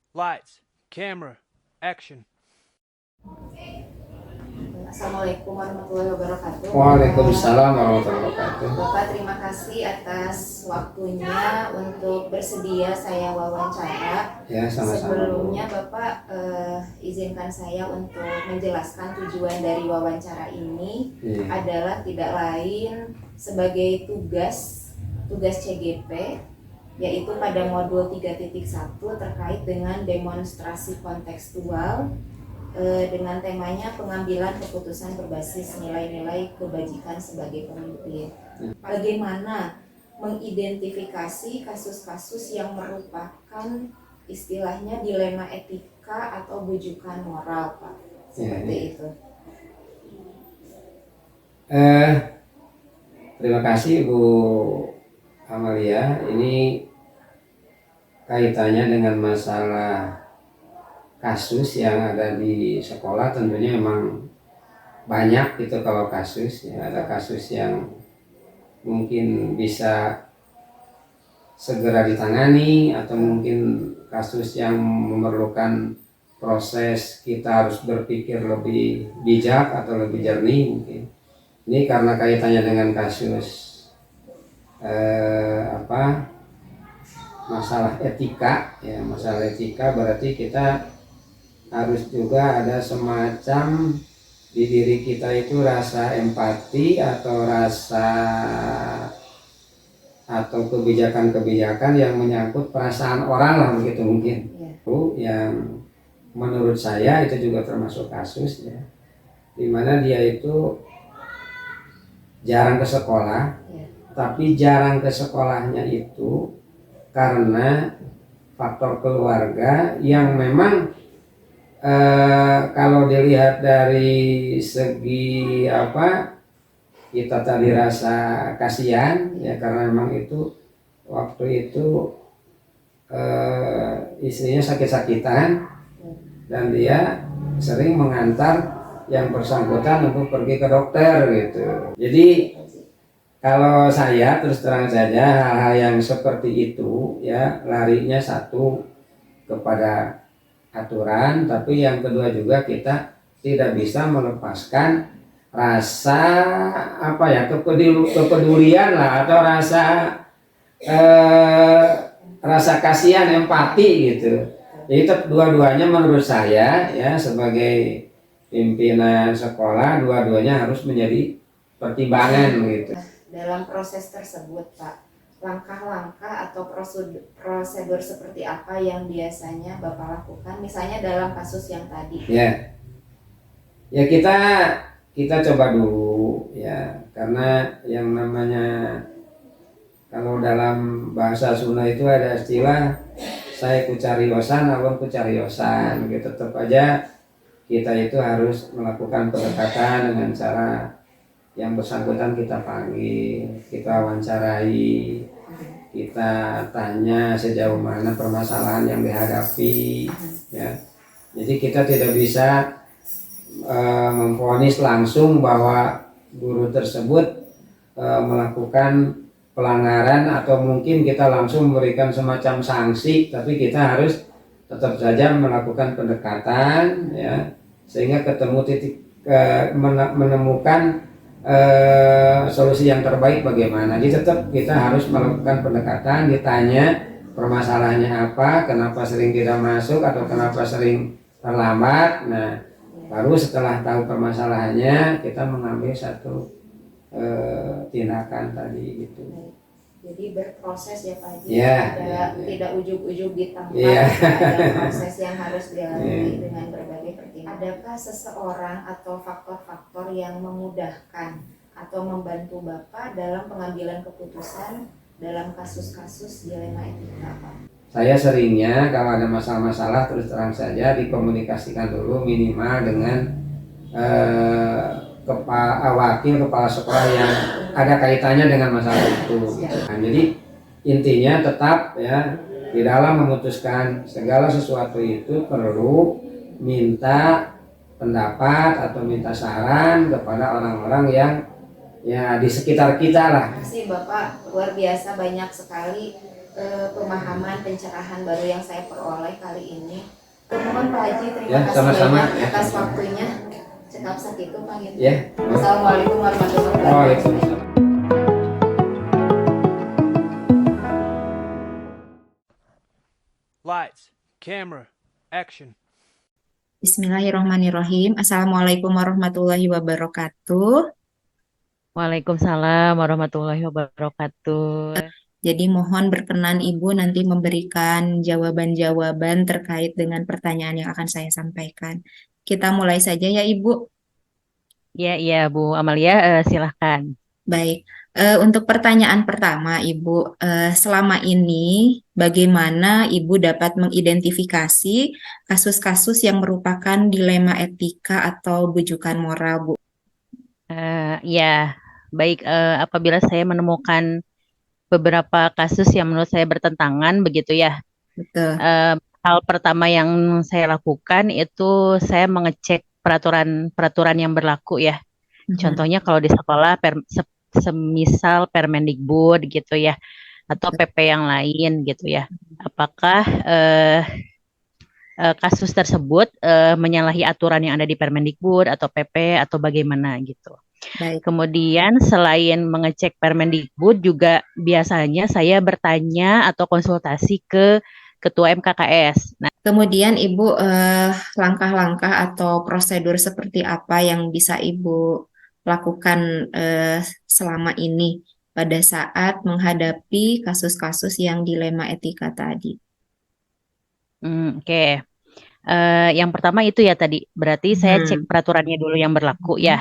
Lights, camera, action. Assalamualaikum warahmatullahi wabarakatuh. Waalaikumsalam warahmatullahi wabarakatuh. Bapak, terima kasih atas waktunya untuk bersedia saya wawancara. Ya, sama-sama. Sebelumnya Bapak izinkan saya untuk menjelaskan tujuan dari wawancara ini adalah tidak lain sebagai tugas CGP, yaitu pada modul 3.1 terkait dengan demonstrasi kontekstual dengan temanya pengambilan keputusan berbasis nilai-nilai kebajikan sebagai pemimpin. Bagaimana mengidentifikasi kasus-kasus yang merupakan istilahnya dilema etika atau bujukan moral, Pak? Seperti itu. Terima kasih Bu Amalia. Ini kaitannya dengan masalah kasus yang ada di sekolah. Tentunya memang banyak itu kalau kasus ya. Ada kasus yang mungkin bisa segera ditangani, atau mungkin kasus yang memerlukan proses kita harus berpikir lebih bijak atau lebih jernih mungkin. Ini karena kaitannya dengan kasus masalah etika ya. Masalah etika berarti kita harus juga ada semacam di diri kita itu rasa empati atau kebijakan-kebijakan yang menyangkut perasaan orang lah, begitu mungkin. Yang menurut saya itu juga termasuk kasus ya, dimana dia itu jarang ke sekolah, tapi jarang ke sekolahnya itu karena faktor keluarga yang memang kalau dilihat dari segi kita tadi rasa kasihan ya, karena memang itu waktu itu istrinya sakit-sakitan dan dia sering mengantar yang bersangkutan untuk pergi ke dokter gitu. Jadi kalau saya terus terang saja, hal-hal yang seperti itu ya, larinya satu kepada aturan, tapi yang kedua juga kita tidak bisa melepaskan rasa kepedulian lah, atau rasa kasihan, empati gitu. Jadi dua-duanya menurut saya ya, sebagai pimpinan sekolah, dua-duanya harus menjadi pertimbangan gitu. Dalam proses tersebut, Pak, langkah-langkah atau prosedur seperti apa yang biasanya Bapak lakukan, misalnya dalam kasus yang tadi? Ya kita coba dulu ya, karena yang namanya kalau dalam bahasa Sunda itu ada istilah saya kucariosan, abang kucariosan gitu. Tetap aja kita itu harus melakukan pendekatan dengan cara yang bersangkutan kita panggil, kita wawancarai, kita tanya sejauh mana permasalahan yang dihadapi ya. Jadi kita tidak bisa memvonis langsung bahwa guru tersebut melakukan pelanggaran, atau mungkin kita langsung memberikan semacam sanksi, tapi kita harus tetap saja melakukan pendekatan ya, sehingga ketemu titik menemukan solusi yang terbaik bagaimana. Jadi tetap kita harus melakukan pendekatan, ditanya permasalahannya apa, kenapa sering tidak masuk atau kenapa sering terlambat. Nah, baru setelah tahu permasalahannya kita mengambil satu tindakan tadi gitu. Jadi berproses ya Pak Haji, tidak ujug-ujug di tempat, ada proses yang harus dilalui dengan berbagai pertimbangan. Adakah seseorang atau faktor-faktor yang memudahkan atau membantu Bapak dalam pengambilan keputusan dalam kasus-kasus dilema etika, Pak? Saya seringnya kalau ada masalah-masalah terus terang saja dikomunikasikan dulu minimal dengan wakil kepala sekolah yang ada kaitannya dengan masalah itu. Nah, jadi intinya tetap ya, di dalam memutuskan segala sesuatu itu perlu minta pendapat atau minta saran kepada orang-orang yang ya di sekitar kita lah. Terima kasih Bapak, luar biasa banyak sekali pemahaman pencerahan baru yang saya peroleh kali ini. Mohon Pak Haji, terima Ya, kasih sama-sama. banyak atas waktunya. Cekap sakitu pamit. Ya. Assalamualaikum warahmatullahi wabarakatuh. Waalaikumsalam. Lights, camera, action. Bismillahirrahmanirrahim. Assalamualaikum warahmatullahi wabarakatuh. Waalaikumsalam warahmatullahi wabarakatuh. Jadi mohon berkenan Ibu nanti memberikan jawaban-jawaban terkait dengan pertanyaan yang akan saya sampaikan. Kita mulai saja ya Ibu. Iya Bu Amalia, silahkan. Baik, untuk pertanyaan pertama Ibu, selama ini bagaimana Ibu dapat mengidentifikasi kasus-kasus yang merupakan dilema etika atau bujukan moral, Bu? Ya, baik. Apabila saya menemukan beberapa kasus yang menurut saya bertentangan, begitu ya. Betul. Hal pertama yang saya lakukan itu saya mengecek peraturan yang berlaku ya. Contohnya kalau di sekolah semisal Permendikbud gitu ya, atau PP yang lain gitu ya. Apakah kasus tersebut menyalahi aturan yang ada di Permendikbud atau PP atau bagaimana gitu. Baik. Kemudian selain mengecek Permendikbud juga biasanya saya bertanya atau konsultasi ke Ketua MKKS. Nah, kemudian Ibu langkah-langkah atau prosedur seperti apa yang bisa Ibu lakukan selama ini pada saat menghadapi kasus-kasus yang dilema etika tadi? Oke. Yang pertama itu ya tadi, berarti saya cek peraturannya dulu yang berlaku ya,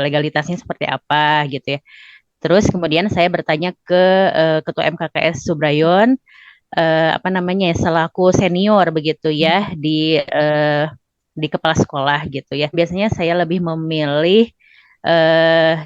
legalitasnya seperti apa gitu ya. Terus kemudian saya bertanya ke Ketua MKKS Subrayon, selaku senior begitu ya di kepala sekolah gitu ya. Biasanya saya lebih memilih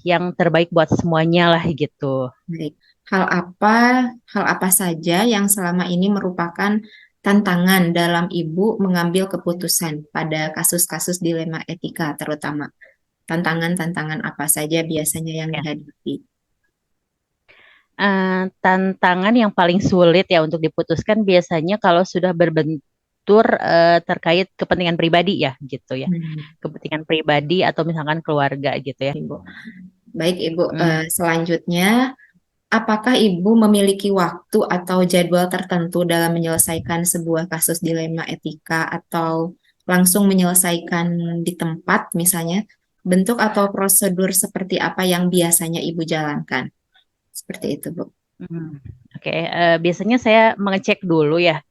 yang terbaik buat semuanya lah gitu. Baik. Hal apa saja yang selama ini merupakan tantangan dalam Ibu mengambil keputusan pada kasus-kasus dilema etika terutama? Tantangan-tantangan apa saja biasanya yang dihadapi? Tantangan yang paling sulit ya untuk diputuskan biasanya kalau sudah berbentur terkait kepentingan pribadi ya gitu ya. Kepentingan pribadi atau misalkan keluarga gitu ya. Ibu. Baik Ibu, selanjutnya apakah Ibu memiliki waktu atau jadwal tertentu dalam menyelesaikan sebuah kasus dilema etika atau langsung menyelesaikan di tempat misalnya? Bentuk atau prosedur seperti apa yang biasanya Ibu jalankan? Seperti itu, Bu. Oke, biasanya saya mengecek dulu ya,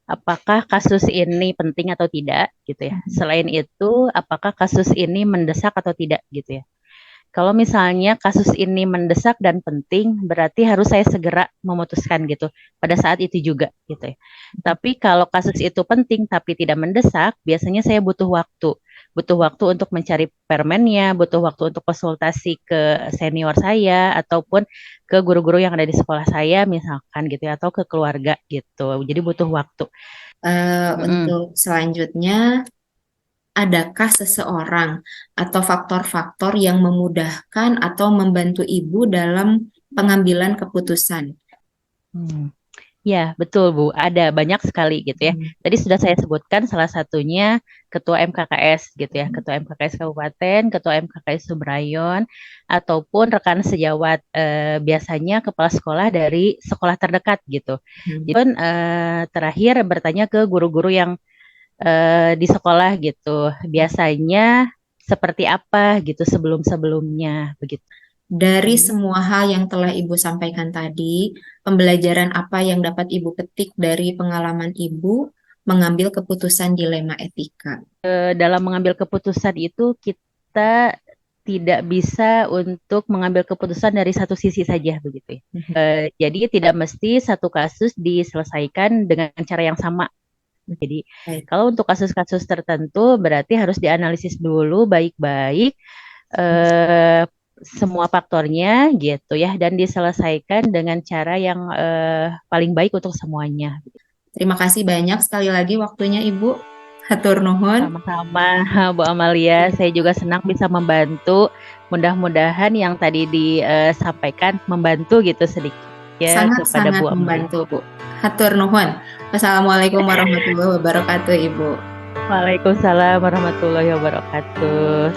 apakah kasus ini penting atau tidak gitu ya. Selain itu, apakah kasus ini mendesak atau tidak gitu ya. Kalau misalnya kasus ini mendesak dan penting, berarti harus saya segera memutuskan gitu pada saat itu juga gitu ya. Tapi kalau kasus itu penting tapi tidak mendesak, biasanya saya butuh waktu untuk mencari permennya, butuh waktu untuk konsultasi ke senior saya ataupun ke guru-guru yang ada di sekolah saya misalkan gitu ya, atau ke keluarga gitu. Jadi butuh waktu. Untuk selanjutnya, adakah seseorang atau faktor-faktor yang memudahkan atau membantu Ibu dalam pengambilan keputusan? Ya, betul Bu. Ada banyak sekali gitu ya. Tadi sudah saya sebutkan salah satunya Ketua MKKS gitu ya. Ketua MKKS Kabupaten, Ketua MKKS Subrayon, ataupun rekan sejawat biasanya kepala sekolah dari sekolah terdekat gitu. Jadi terakhir bertanya ke guru-guru yang di sekolah gitu. Biasanya seperti apa gitu sebelum-sebelumnya begitu. Dari semua hal yang telah Ibu sampaikan tadi, pembelajaran apa yang dapat Ibu petik dari pengalaman Ibu mengambil keputusan dilema etika? Dalam mengambil keputusan itu kita tidak bisa untuk mengambil keputusan dari satu sisi saja begitu ya. Jadi tidak mesti satu kasus diselesaikan dengan cara yang sama. Jadi kalau untuk kasus-kasus tertentu berarti harus dianalisis dulu baik-baik semua faktornya gitu ya, dan diselesaikan dengan cara yang paling baik untuk semuanya. Terima kasih banyak sekali lagi waktunya Ibu. Hatur nuhun. Sama-sama Bu Amalia, saya juga senang bisa membantu. Mudah-mudahan yang tadi disampaikan membantu gitu sedikit. ya kepada Sangat-sangat Bu Amri. membantu, Bu. Hatur nuhun. Wassalamualaikum warahmatullahi wabarakatuh, Ibu. Waalaikumsalam warahmatullahi wabarakatuh.